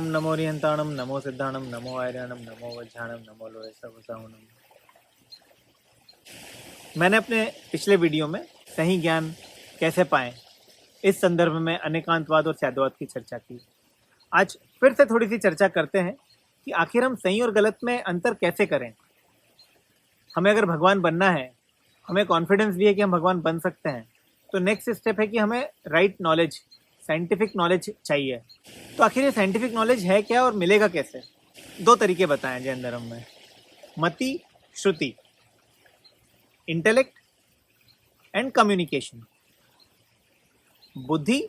ओम नमो नियंताणम नमो सिद्धाणम नमो आर्याणम नमो वज्राणम नमो लोहे सवसावनम। मैंने अपने पिछले वीडियो में सही ज्ञान कैसे पाएं इस संदर्भ में अनेकांतवाद और सैद्वाद की चर्चा की। आज फिर से थोड़ी सी चर्चा करते हैं कि आखिर हम सही और गलत में अंतर कैसे करें। हमें अगर भगवान बनना है, हमें कॉन्फिडेंस भी है कि हम भगवान बन सकते हैं, तो नेक्स्ट स्टेप है कि हमें राइट नॉलेज, साइंटिफिक नॉलेज चाहिए। तो आखिर ये साइंटिफिक नॉलेज है क्या और मिलेगा कैसे? दो तरीके बताएं जैन धर्म में, मति श्रुति, इंटेलेक्ट एंड कम्युनिकेशन, बुद्धि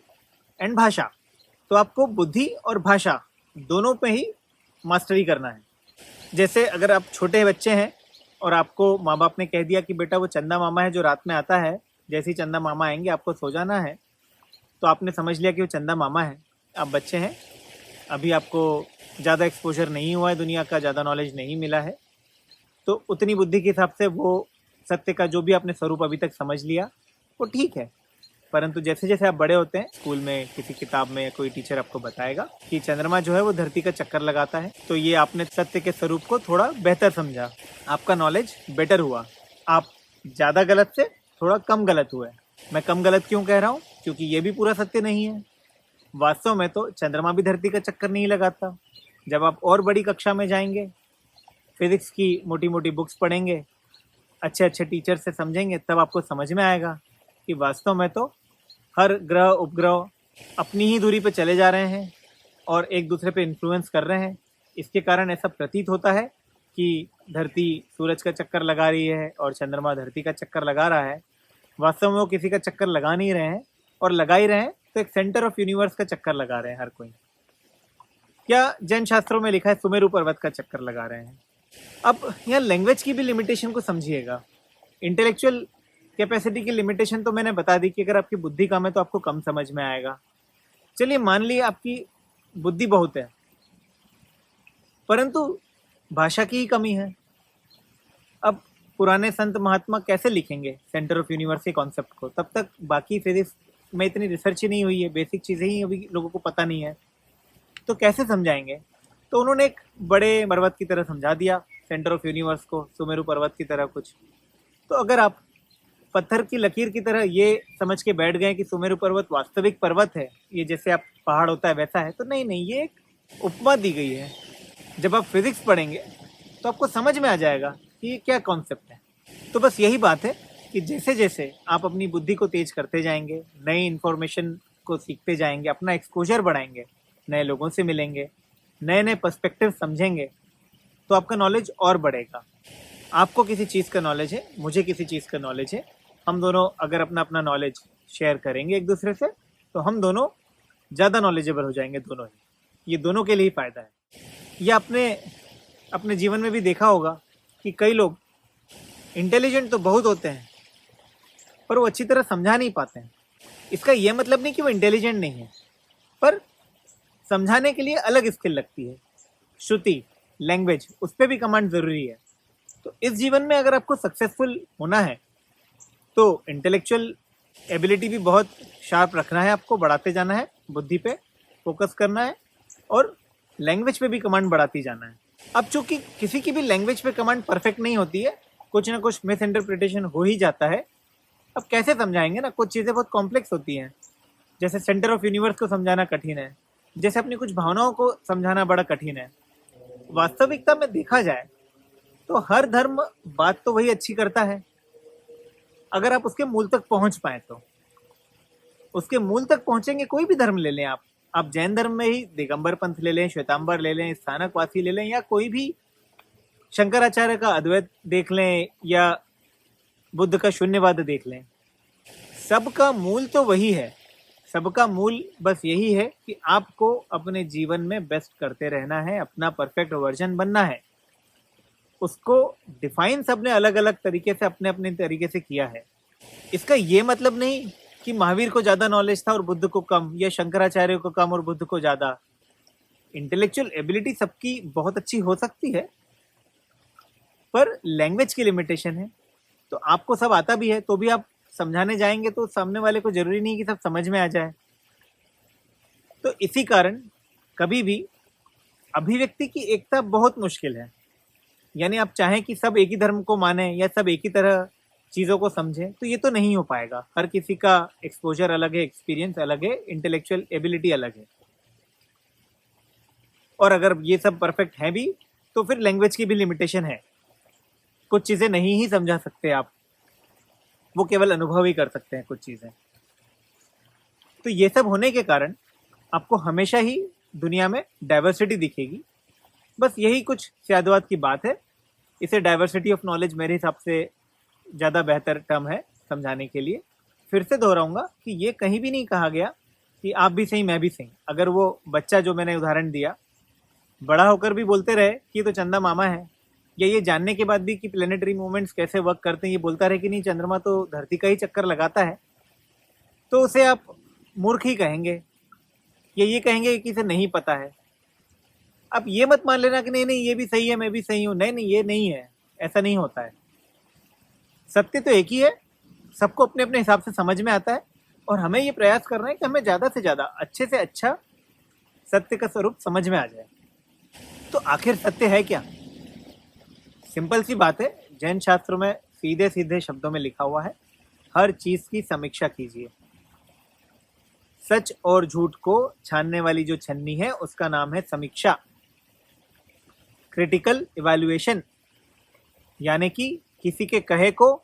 एंड भाषा। तो आपको बुद्धि और भाषा दोनों पे ही मास्टरी करना है। जैसे अगर आप छोटे बच्चे हैं और आपको माँ बाप ने कह दिया कि बेटा वो चंदा मामा है जो रात में आता है, जैसे ही चंदा मामा आएंगे आपको सो जाना है, तो आपने समझ लिया कि वो चंदा मामा है। आप बच्चे हैं, अभी आपको ज़्यादा एक्सपोजर नहीं हुआ है, दुनिया का ज़्यादा नॉलेज नहीं मिला है, तो उतनी बुद्धि के हिसाब से वो सत्य का जो भी आपने स्वरूप अभी तक समझ लिया वो ठीक है। परंतु जैसे जैसे आप बड़े होते हैं, स्कूल में किसी किताब में कोई टीचर आपको बताएगा कि चंद्रमा जो है वो धरती का चक्कर लगाता है, तो ये आपने सत्य के स्वरूप को थोड़ा बेहतर समझा, आपका नॉलेज बेटर हुआ। आप ज़्यादा गलत से थोड़ा कम गलत हुए। मैं कम गलत क्यों कह रहा हूँ? क्योंकि ये भी पूरा सत्य नहीं है। वास्तव में तो चंद्रमा भी धरती का चक्कर नहीं लगाता। जब आप और बड़ी कक्षा में जाएंगे, फिजिक्स की मोटी मोटी बुक्स पढ़ेंगे, अच्छे अच्छे टीचर से समझेंगे, तब आपको समझ में आएगा कि वास्तव में तो हर ग्रह उपग्रह अपनी ही दूरी पर चले जा रहे हैं और एक दूसरे पे इन्फ्लुएंस कर रहे हैं। इसके कारण ऐसा प्रतीत होता है कि धरती सूरज का चक्कर लगा रही है और चंद्रमा धरती का चक्कर लगा रहा है। वास्तव में वो किसी का चक्कर लगा नहीं रहे हैं, और लगा ही रहे हैं तो एक सेंटर ऑफ यूनिवर्स का चक्कर लगा रहे हैं हर कोई। क्या जैन शास्त्रों में लिखा है सुमेरु पर्वत का चक्कर लगा रहे हैं। अब यहाँ लैंग्वेज की भी लिमिटेशन को समझिएगा। इंटेलेक्चुअल कैपेसिटी की लिमिटेशन तो मैंने बता दी कि अगर आपकी बुद्धि कम है तो आपको कम समझ में आएगा। चलिए मान ली आपकी बुद्धि बहुत है, परंतु भाषा की ही कमी है। अब पुराने संत महात्मा कैसे लिखेंगे सेंटर ऑफ यूनिवर्स के कॉन्सेप्ट को? तब तक बाकी फिजिक्स में इतनी रिसर्च ही नहीं हुई है, बेसिक चीज़ें ही अभी लोगों को पता नहीं है, तो कैसे समझाएंगे? तो उन्होंने एक बड़े पर्वत की तरह समझा दिया सेंटर ऑफ यूनिवर्स को, सुमेरु पर्वत की तरह कुछ। तो अगर आप पत्थर की लकीर की तरह ये समझ के बैठ गए कि सुमेरु पर्वत वास्तविक पर्वत है, ये जैसे आप पहाड़ होता है वैसा है, तो नहीं नहीं, ये एक उपमा दी गई है। जब आप फिजिक्स पढ़ेंगे तो आपको समझ में आ जाएगा कि ये क्या कॉन्सेप्ट है। तो बस यही बात है कि जैसे जैसे आप अपनी बुद्धि को तेज करते जाएंगे, नई इन्फॉर्मेशन को सीखते जाएंगे, अपना एक्सपोजर बढ़ाएंगे, नए लोगों से मिलेंगे, नए नए पर्सपेक्टिव समझेंगे, तो आपका नॉलेज और बढ़ेगा। आपको किसी चीज़ का नॉलेज है, मुझे किसी चीज़ का नॉलेज है, हम दोनों अगर अपना अपना नॉलेज शेयर करेंगे एक दूसरे से, तो हम दोनों ज़्यादा नॉलेजेबल हो जाएंगे, दोनों ही। ये दोनों के लिए ही फ़ायदा है। ये आपने अपने जीवन में भी देखा होगा कि कई लोग इंटेलिजेंट तो बहुत होते हैं, पर वो अच्छी तरह समझा नहीं पाते हैं। इसका ये मतलब नहीं कि वो इंटेलिजेंट नहीं है, पर समझाने के लिए अलग स्किल लगती है। श्रुति, लैंग्वेज, उस पर भी कमांड ज़रूरी है। तो इस जीवन में अगर आपको सक्सेसफुल होना है तो इंटेलेक्चुअल एबिलिटी भी बहुत शार्प रखना है, आपको बढ़ाते जाना है, बुद्धि पे फोकस करना है, और लैंग्वेज पे भी कमांड बढ़ाती जाना है। अब चूंकि किसी की भी लैंग्वेज पे कमांड परफेक्ट नहीं होती है, कुछ ना कुछ मिस इंटरप्रिटेशन हो ही जाता है। अब कैसे समझाएंगे ना, कुछ चीज़ें बहुत कॉम्प्लेक्स होती हैं। जैसे सेंटर ऑफ यूनिवर्स को समझाना कठिन है, जैसे अपनी कुछ भावनाओं को समझाना बड़ा कठिन है। वास्तविकता में देखा जाए तो हर धर्म बात तो वही अच्छी करता है, अगर आप उसके मूल तक पहुंच पाए तो। उसके मूल तक पहुंचेंगे, कोई भी धर्म ले लें आप जैन धर्म में ही दिगंबर पंथ ले लें, श्वेतांबर ले लें, स्थानकवासी ले लें, या कोई भी शंकराचार्य का अद्वैत देख लें, या बुद्ध का शून्यवाद देख लें, सबका मूल तो वही है। सबका मूल बस यही है कि आपको अपने जीवन में बेस्ट करते रहना है, अपना परफेक्ट वर्जन बनना है। उसको डिफाइन सबने अलग अलग तरीके से अपने अपने तरीके से किया है। इसका ये मतलब नहीं कि महावीर को ज़्यादा नॉलेज था और बुद्ध को कम, या शंकराचार्य को कम और बुद्ध को ज़्यादा। इंटेलेक्चुअल एबिलिटी सबकी बहुत अच्छी हो सकती है, पर लैंग्वेज की लिमिटेशन है। तो आपको सब आता भी है तो भी आप समझाने जाएंगे तो सामने वाले को जरूरी नहीं कि सब समझ में आ जाए। तो इसी कारण कभी भी अभिव्यक्ति की एकता बहुत मुश्किल है। यानी आप चाहें कि सब एक ही धर्म को माने या सब एक ही तरह चीज़ों को समझें, तो ये तो नहीं हो पाएगा। हर किसी का एक्सपोज़र अलग है, एक्सपीरियंस अलग है, इंटेलेक्चुअल एबिलिटी अलग है। और अगर ये सब परफेक्ट है भी, तो फिर लैंग्वेज की भी लिमिटेशन है। कुछ चीज़ें नहीं ही समझा सकते आप, वो केवल अनुभव ही कर सकते हैं कुछ चीज़ें। तो ये सब होने के कारण आपको हमेशा ही दुनिया में डाइवर्सिटी दिखेगी। बस यही कुछ स्यादवाद की बात है। इसे डाइवर्सिटी ऑफ नॉलेज मेरे हिसाब से ज़्यादा बेहतर टर्म है समझाने के लिए। फिर से दोहराऊंगा कि ये कहीं भी नहीं कहा गया कि आप भी सही मैं भी सही। अगर वो बच्चा जो मैंने उदाहरण दिया बड़ा होकर भी बोलते रहे कि ये तो चंदा मामा है, या ये जानने के बाद भी कि प्लेनेटरी मूवमेंट्स कैसे वर्क करते हैं ये बोलता रहे कि नहीं चंद्रमा तो धरती का ही चक्कर लगाता है, तो उसे आप मूर्ख ही कहेंगे या ये कहेंगे कि इसे नहीं पता है। आप ये मत मान लेना कि नहीं नहीं ये भी सही है मैं भी सही हूँ। नहीं नहीं, ये नहीं है, ऐसा नहीं होता है। सत्य तो एक ही है, सबको अपने अपने हिसाब से समझ में आता है, और हमें ये प्रयास करना है कि हमें ज़्यादा से ज़्यादा अच्छे से अच्छा सत्य का स्वरूप समझ में आ जाए। तो आखिर सत्य है क्या? सिंपल सी बात है, जैन शास्त्रों में सीधे सीधे शब्दों में लिखा हुआ है, हर चीज की समीक्षा कीजिए। सच और झूठ को छानने वाली जो छन्नी है उसका नाम है समीक्षा, क्रिटिकल इवैल्यूएशन। यानी कि किसी के कहे को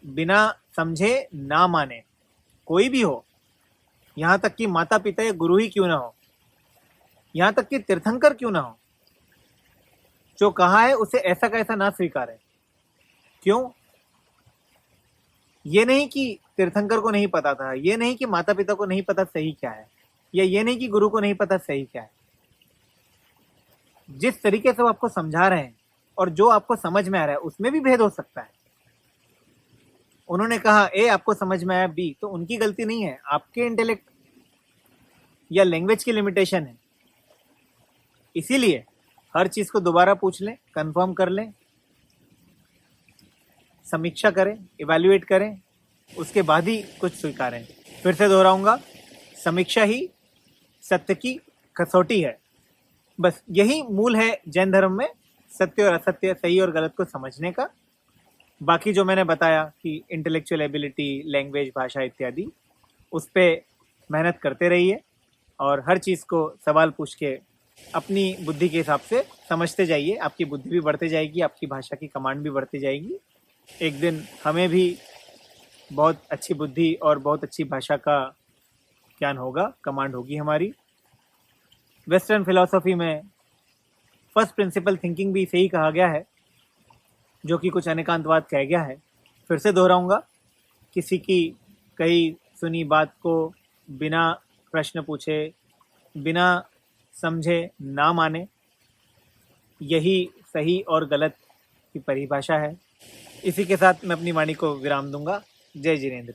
बिना समझे ना माने, कोई भी हो, यहां तक कि माता पिता या गुरु ही क्यों ना हो, यहां तक कि तीर्थंकर क्यों ना हो, जो कहा है उसे ऐसा कैसा ना स्वीकारे। क्यों? ये नहीं कि तीर्थंकर को नहीं पता था, ये नहीं कि माता पिता को नहीं पता सही क्या है, या ये नहीं कि गुरु को नहीं पता सही क्या है। जिस तरीके से वो आपको समझा रहे हैं और जो आपको समझ में आ रहा है उसमें भी भेद हो सकता है। उन्होंने कहा ए आपको समझ में आया बी, तो उनकी गलती नहीं है, आपके इंटेलेक्ट या लैंग्वेज की लिमिटेशन है। इसीलिए हर चीज को दोबारा पूछ लें, कंफर्म कर लें, समीक्षा करें, इवैल्यूएट करें, उसके बाद ही कुछ स्वीकारें। फिर से दोहराऊंगा, समीक्षा ही सत्य की कसौटी है। बस यही मूल है जैन धर्म में, सत्य और असत्य, सही और गलत को समझने का। बाकी जो मैंने बताया कि इंटेलेक्चुअल एबिलिटी, लैंग्वेज, भाषा इत्यादि, उस पर मेहनत करते रहिए और हर चीज़ को सवाल पूछ के अपनी बुद्धि के हिसाब से समझते जाइए। आपकी बुद्धि भी बढ़ती जाएगी, आपकी भाषा की कमांड भी बढ़ती जाएगी। एक दिन हमें भी बहुत अच्छी बुद्धि और बहुत अच्छी भाषा का ज्ञान होगा, कमांड होगी हमारी। वेस्टर्न फिलॉसफी में फर्स्ट प्रिंसिपल थिंकिंग भी सही कहा गया है, जो कि कुछ अनेकांतवाद कह गया है। फिर से दोहराऊंगा, किसी की कही सुनी बात को बिना प्रश्न पूछे, बिना समझे ना माने, यही सही और गलत की परिभाषा है। इसी के साथ मैं अपनी वाणी को विराम दूंगा। जय जिनेंद्र।